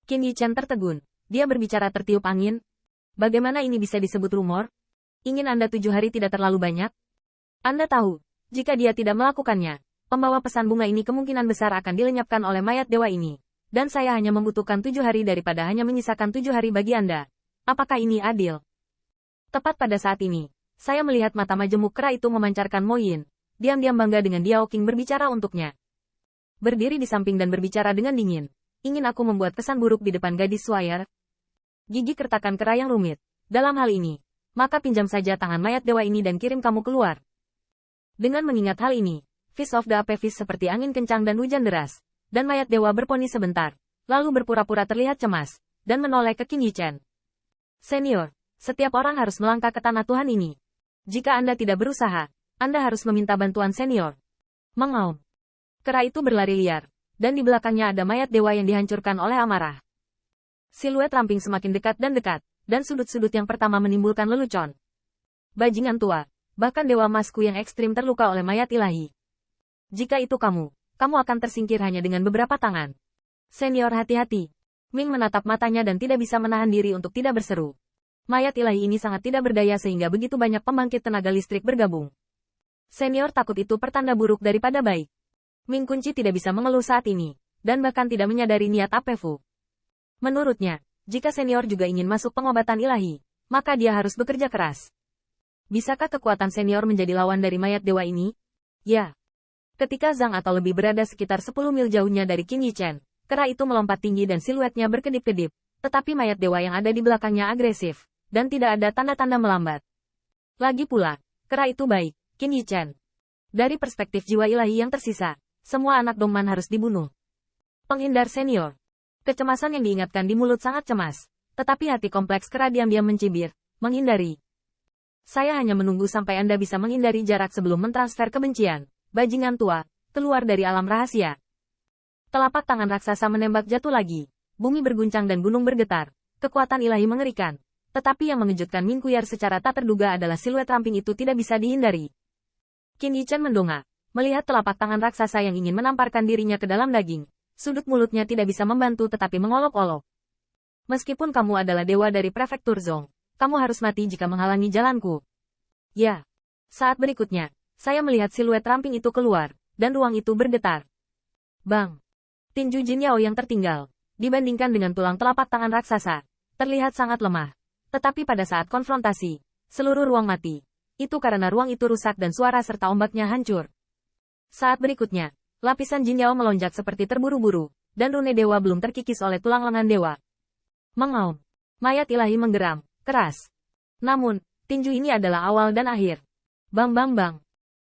Qin Yichen tertegun. Dia berbicara tertiup angin. Bagaimana ini bisa disebut rumor? Ingin Anda 7 hari tidak terlalu banyak? Anda tahu, jika dia tidak melakukannya, pembawa pesan bunga ini kemungkinan besar akan dilenyapkan oleh mayat dewa ini. Dan saya hanya membutuhkan 7 hari daripada hanya menyisakan 7 hari bagi Anda. Apakah ini adil? Tepat pada saat ini, saya melihat mata majemuk kera itu memancarkan Mo Yin. Diam-diam bangga dengan Diao King berbicara untuknya. Berdiri di samping dan berbicara dengan dingin. Ingin aku membuat kesan buruk di depan gadis Swire? Gigi kertakan kera yang rumit. Dalam hal ini, maka pinjam saja tangan mayat dewa ini dan kirim kamu keluar. Dengan mengingat hal ini, Fist of the Apevis seperti angin kencang dan hujan deras. Dan mayat dewa berponi sebentar, lalu berpura-pura terlihat cemas, dan menoleh ke Qin Yichen. Senior, setiap orang harus melangkah ke tanah Tuhan ini. Jika Anda tidak berusaha, Anda harus meminta bantuan senior. Mengaum. Kera itu berlari liar. Dan di belakangnya ada mayat dewa yang dihancurkan oleh amarah. Siluet ramping semakin dekat, dan sudut-sudut yang pertama menimbulkan lelucon. Bajingan tua, bahkan dewa emasku yang ekstrim terluka oleh mayat ilahi. Jika itu kamu akan tersingkir hanya dengan beberapa tangan. Senior hati-hati. Ming menatap matanya dan tidak bisa menahan diri untuk tidak berseru. Mayat ilahi ini sangat tidak berdaya sehingga begitu banyak pembangkit tenaga listrik bergabung. Senior takut itu pertanda buruk daripada baik. Ming Kunci tidak bisa mengeluh saat ini, dan bahkan tidak menyadari niat Apefu. Menurutnya, jika senior juga ingin masuk pengobatan ilahi, maka dia harus bekerja keras. Bisakah kekuatan senior menjadi lawan dari mayat dewa ini? Ya. Ketika Zhang atau lebih berada sekitar 10 mil jauhnya dari Qin Yichen, kera itu melompat tinggi dan siluetnya berkedip-kedip, tetapi mayat dewa yang ada di belakangnya agresif, dan tidak ada tanda-tanda melambat. Lagi pula, kera itu baik, Qin Yichen. Dari perspektif jiwa ilahi yang tersisa, semua anak Dongman harus dibunuh. Penghindar senior. Kecemasan yang diingatkan di mulut sangat cemas. Tetapi hati kompleks kera diam-diam mencibir. Menghindari. Saya hanya menunggu sampai Anda bisa menghindari jarak sebelum mentransfer kebencian. Bajingan tua, keluar dari alam rahasia. Telapak tangan raksasa menembak jatuh lagi. Bumi berguncang dan gunung bergetar. Kekuatan ilahi mengerikan. Tetapi yang mengejutkan Min Kuyar secara tak terduga adalah siluet ramping itu tidak bisa dihindari. Qin Yichen mendongak. Melihat telapak tangan raksasa yang ingin menamparkan dirinya ke dalam daging, sudut mulutnya tidak bisa membantu tetapi mengolok-olok. Meskipun kamu adalah dewa dari prefektur Zong, kamu harus mati jika menghalangi jalanku. Ya. Saat berikutnya, saya melihat siluet ramping itu keluar, dan ruang itu bergetar. Bang! Tinju Jin Yao yang tertinggal, dibandingkan dengan tulang telapak tangan raksasa, terlihat sangat lemah. Tetapi pada saat konfrontasi, seluruh ruang mati. Itu karena ruang itu rusak dan suara serta ombaknya hancur. Saat berikutnya, lapisan Jin Yao melonjak seperti terburu-buru, dan rune dewa belum terkikis oleh tulang lengan dewa. Mengaum. Mayat ilahi menggeram, keras. Namun, tinju ini adalah awal dan akhir. Bang bang bang.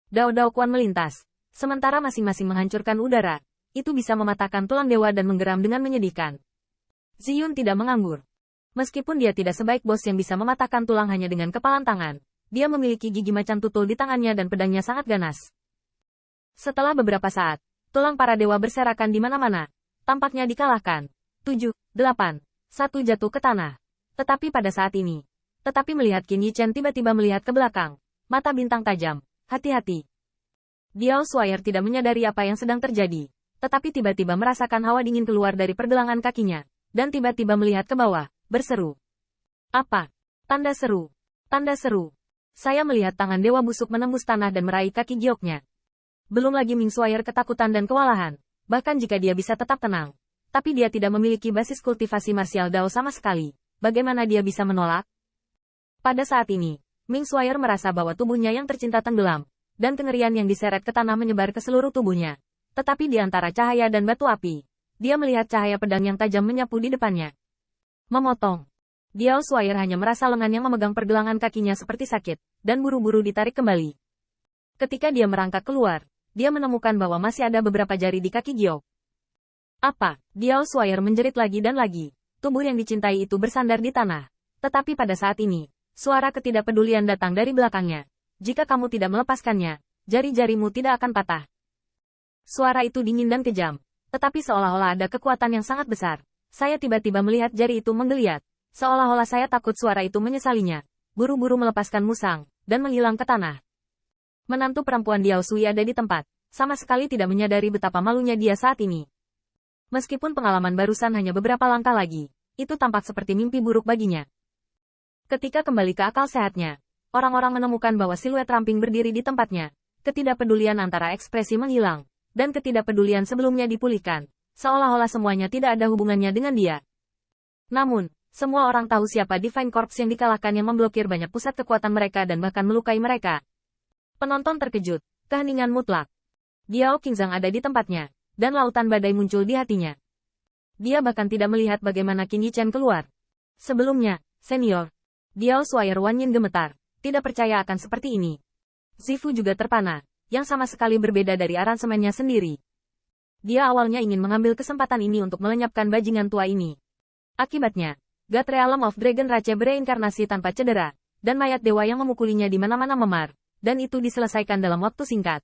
Dao-dao kuan melintas. Sementara masing-masing menghancurkan udara, itu bisa mematahkan tulang dewa dan menggeram dengan menyedihkan. Ziyun tidak menganggur. Meskipun dia tidak sebaik bos yang bisa mematahkan tulang hanya dengan kepalan tangan, dia memiliki gigi macan tutul di tangannya dan pedangnya sangat ganas. Setelah beberapa saat, tulang para dewa berserakan di mana-mana. Tampaknya dikalahkan. 7, 8, 1 jatuh ke tanah. Tetapi pada saat ini, melihat Qin Yichen tiba-tiba melihat ke belakang. Mata bintang tajam. Hati-hati. Diao Swire tidak menyadari apa yang sedang terjadi. Tetapi tiba-tiba merasakan hawa dingin keluar dari pergelangan kakinya. Dan tiba-tiba melihat ke bawah, berseru. Apa? Tanda seru. Tanda seru. Saya melihat tangan dewa busuk menembus tanah dan meraih kaki gioknya. Belum lagi Ming Swire ketakutan dan kewalahan, bahkan jika dia bisa tetap tenang. Tapi dia tidak memiliki basis kultivasi martial Dao sama sekali, bagaimana dia bisa menolak? Pada saat ini, Ming Swire merasa bahwa tubuhnya yang tercinta tenggelam, dan kengerian yang diseret ke tanah menyebar ke seluruh tubuhnya. Tetapi di antara cahaya dan batu api, dia melihat cahaya pedang yang tajam menyapu di depannya. Memotong. Diao Swire hanya merasa lengan yang memegang pergelangan kakinya seperti sakit, dan buru-buru ditarik kembali. Ketika dia merangkak keluar, dia menemukan bahwa masih ada beberapa jari di kaki Giok. Apa? Diao Swire menjerit lagi dan lagi. Tubuh yang dicintai itu bersandar di tanah. Tetapi pada saat ini, suara ketidakpedulian datang dari belakangnya. Jika kamu tidak melepaskannya, jari-jarimu tidak akan patah. Suara itu dingin dan kejam. Tetapi seolah-olah ada kekuatan yang sangat besar. Saya tiba-tiba melihat jari itu menggeliat. Seolah-olah saya takut suara itu menyesalinya. Buru-buru melepaskan musang, dan menghilang ke tanah. Menantu perempuan Diao Sui ada di tempat, sama sekali tidak menyadari betapa malunya dia saat ini. Meskipun pengalaman barusan hanya beberapa langkah lagi, itu tampak seperti mimpi buruk baginya. Ketika kembali ke akal sehatnya, orang-orang menemukan bahwa siluet ramping berdiri di tempatnya. Ketidakpedulian antara ekspresi menghilang, dan ketidakpedulian sebelumnya dipulihkan, seolah-olah semuanya tidak ada hubungannya dengan dia. Namun, semua orang tahu siapa Divine Corps yang dikalahkan yang memblokir banyak pusat kekuatan mereka dan bahkan melukai mereka. Penonton terkejut, keheningan mutlak. Diao Qingzhang ada di tempatnya, dan lautan badai muncul di hatinya. Dia bahkan tidak melihat bagaimana Qin Yichen keluar. Sebelumnya, senior, Diao Suayer Wanyin gemetar, tidak percaya akan seperti ini. Zifu juga terpana, yang sama sekali berbeda dari aransemennya sendiri. Dia awalnya ingin mengambil kesempatan ini untuk melenyapkan bajingan tua ini. Akibatnya, God Realm of Dragon Rache bereinkarnasi tanpa cedera, dan mayat dewa yang memukulinya di mana-mana memar, dan itu diselesaikan dalam waktu singkat.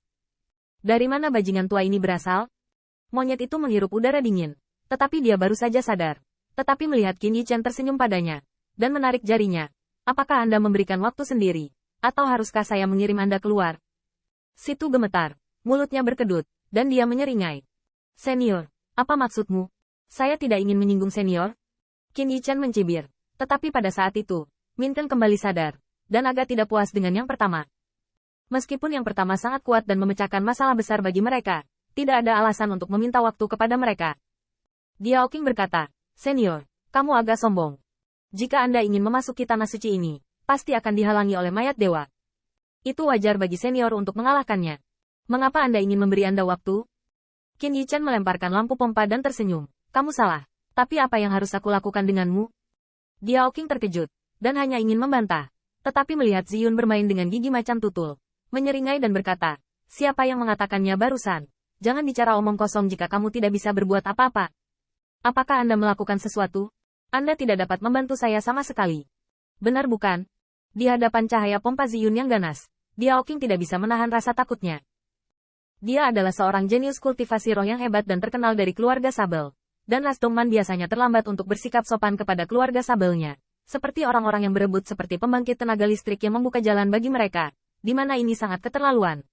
Dari mana bajingan tua ini berasal? Monyet itu menghirup udara dingin, tetapi dia baru saja sadar. Tetapi melihat Qin Yichen tersenyum padanya, dan menarik jarinya. Apakah Anda memberikan waktu sendiri, atau haruskah saya mengirim Anda keluar? Situ gemetar, mulutnya berkedut, dan dia menyeringai. Senior, apa maksudmu? Saya tidak ingin menyinggung senior. Qin Yichen mencibir, tetapi pada saat itu, Minken kembali sadar, dan agak tidak puas dengan yang pertama. Meskipun yang pertama sangat kuat dan memecahkan masalah besar bagi mereka, tidak ada alasan untuk meminta waktu kepada mereka. Diao Qing berkata, Senior, kamu agak sombong. Jika Anda ingin memasuki tanah suci ini, pasti akan dihalangi oleh mayat dewa. Itu wajar bagi senior untuk mengalahkannya. Mengapa Anda ingin memberi Anda waktu? Qin Yichen melemparkan lampu pompa dan tersenyum. Kamu salah. Tapi apa yang harus aku lakukan denganmu? Diao Qing terkejut, dan hanya ingin membantah. Tetapi melihat Ziyun bermain dengan gigi macan tutul, menyeringai dan berkata, siapa yang mengatakannya barusan? Jangan bicara omong kosong jika kamu tidak bisa berbuat apa-apa. Apakah Anda melakukan sesuatu? Anda tidak dapat membantu saya sama sekali. Benar bukan? Di hadapan cahaya pompa Ziyun yang ganas, Diao Qing tidak bisa menahan rasa takutnya. Dia adalah seorang jenius kultivasi roh yang hebat dan terkenal dari keluarga Sabel. Dan Ras Dongman biasanya terlambat untuk bersikap sopan kepada keluarga Sabelnya. Seperti orang-orang yang berebut seperti pembangkit tenaga listrik yang membuka jalan bagi mereka, di mana ini sangat keterlaluan.